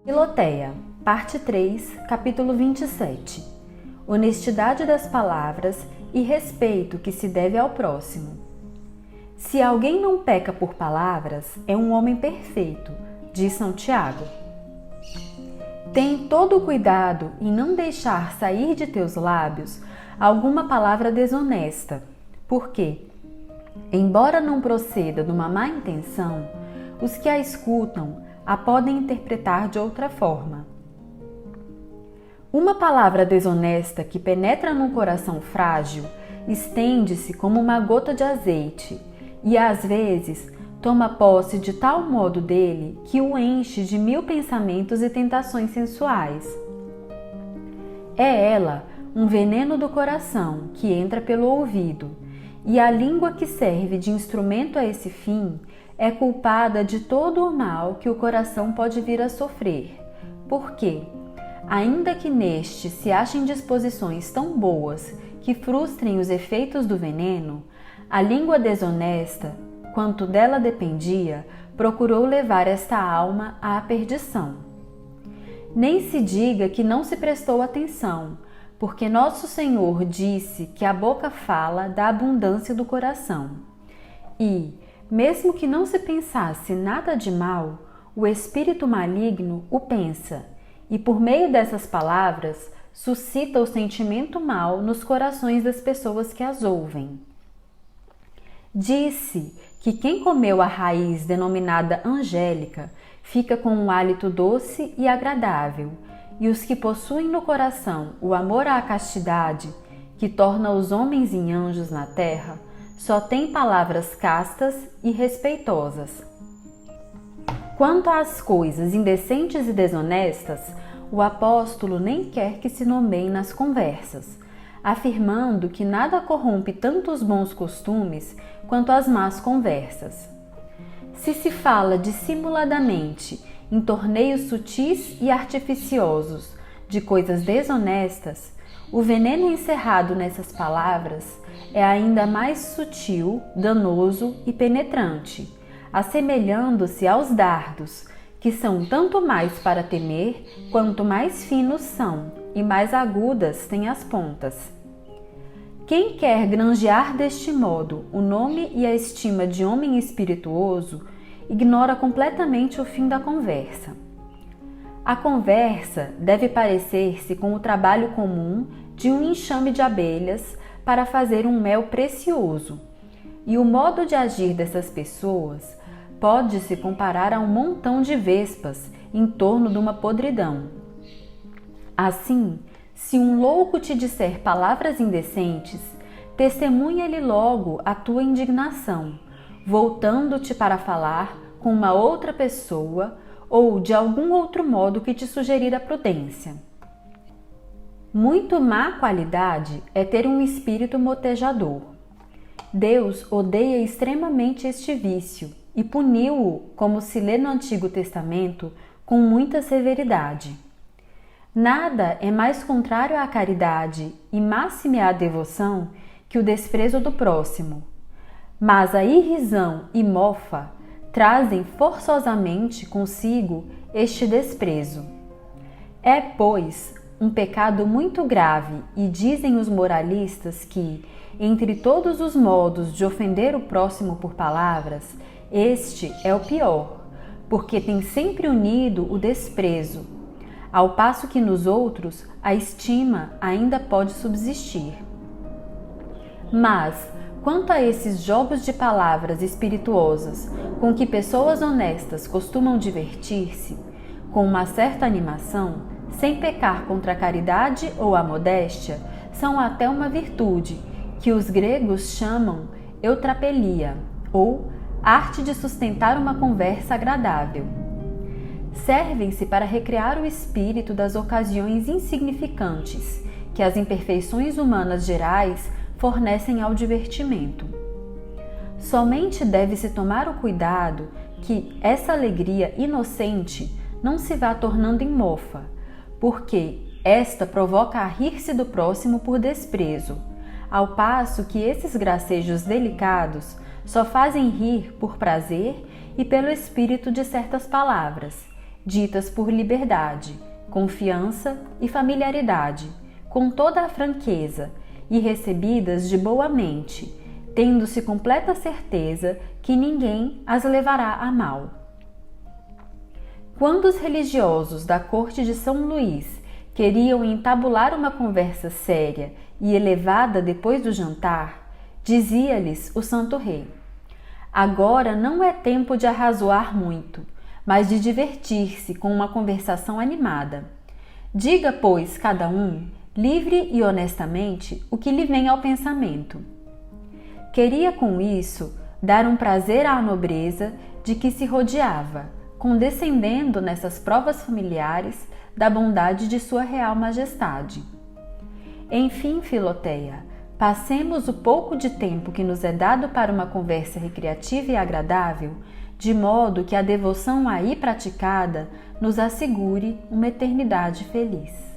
Filoteia, parte 3, capítulo 27. Honestidade das palavras e respeito que se deve ao próximo. Se alguém não peca por palavras, é um homem perfeito, diz São Tiago. Tem todo o cuidado em não deixar sair de teus lábios alguma palavra desonesta, porque, embora não proceda de uma má intenção, os que a escutam a podem interpretar de outra forma. Uma palavra desonesta que penetra num coração frágil estende-se como uma gota de azeite e, às vezes, toma posse de tal modo dele que o enche de 1000 pensamentos e tentações sensuais. É ela um veneno do coração que entra pelo ouvido, e a língua que serve de instrumento a esse fim é culpada de todo o mal que o coração pode vir a sofrer, porque, ainda que neste se achem disposições tão boas que frustrem os efeitos do veneno, a língua desonesta, quanto dela dependia, procurou levar esta alma à perdição. Nem se diga que não se prestou atenção, porque Nosso Senhor disse que a boca fala da abundância do coração. E, mesmo que não se pensasse nada de mal, o espírito maligno o pensa, e por meio dessas palavras suscita o sentimento mal nos corações das pessoas que as ouvem. Disse que quem comeu a raiz denominada angélica fica com um hálito doce e agradável, e os que possuem no coração o amor à castidade, que torna os homens em anjos na terra, só têm palavras castas e respeitosas. Quanto às coisas indecentes e desonestas, o apóstolo nem quer que se nomeiem nas conversas, afirmando que nada corrompe tanto os bons costumes quanto as más conversas. Se se fala dissimuladamente, em torneios sutis e artificiosos, de coisas desonestas, o veneno encerrado nessas palavras é ainda mais sutil, danoso e penetrante, assemelhando-se aos dardos, que são tanto mais para temer, quanto mais finos são e mais agudas têm as pontas. Quem quer granjear deste modo o nome e a estima de homem espirituoso, ignora completamente o fim da conversa. A conversa deve parecer-se com o trabalho comum de um enxame de abelhas para fazer um mel precioso, e o modo de agir dessas pessoas pode-se comparar a um montão de vespas em torno de uma podridão. Assim, se um louco te disser palavras indecentes, testemunha-lhe logo a tua indignação, voltando-te para falar com uma outra pessoa ou de algum outro modo que te sugerir a prudência. Muito má qualidade é ter um espírito motejador. Deus odeia extremamente este vício e puniu-o, como se lê no Antigo Testamento, com muita severidade. Nada é mais contrário à caridade e máxime à devoção que o desprezo do próximo. Mas a irrisão e mofa trazem forçosamente consigo este desprezo. É, pois, um pecado muito grave, e dizem os moralistas que, entre todos os modos de ofender o próximo por palavras, este é o pior, porque tem sempre unido o desprezo, ao passo que nos outros a estima ainda pode subsistir. Mas, quanto a esses jogos de palavras espirituosas com que pessoas honestas costumam divertir-se, com uma certa animação, sem pecar contra a caridade ou a modéstia, são até uma virtude, que os gregos chamam eutrapelia, ou arte de sustentar uma conversa agradável. Servem-se para recrear o espírito das ocasiões insignificantes, que as imperfeições humanas gerais fornecem ao divertimento. Somente deve-se tomar o cuidado que essa alegria inocente não se vá tornando em mofa, porque, Esta provoca a rir-se do próximo por desprezo, ao passo que esses gracejos delicados só fazem rir por prazer e pelo espírito de certas palavras, ditas por liberdade, confiança e familiaridade, com toda a franqueza e recebidas de boa mente, tendo-se completa certeza que ninguém as levará a mal. Quando os religiosos da corte de São Luís queriam entabular uma conversa séria e elevada depois do jantar, dizia-lhes o santo rei: agora não é tempo de arrazoar muito, mas de divertir-se com uma conversação animada. Diga, pois, cada um, livre e honestamente, o que lhe vem ao pensamento. Queria com isso dar um prazer à nobreza de que se rodeava, condescendendo nessas provas familiares da bondade de sua real majestade. Enfim, Filoteia, passemos o pouco de tempo que nos é dado para uma conversa recreativa e agradável, de modo que a devoção aí praticada nos assegure uma eternidade feliz.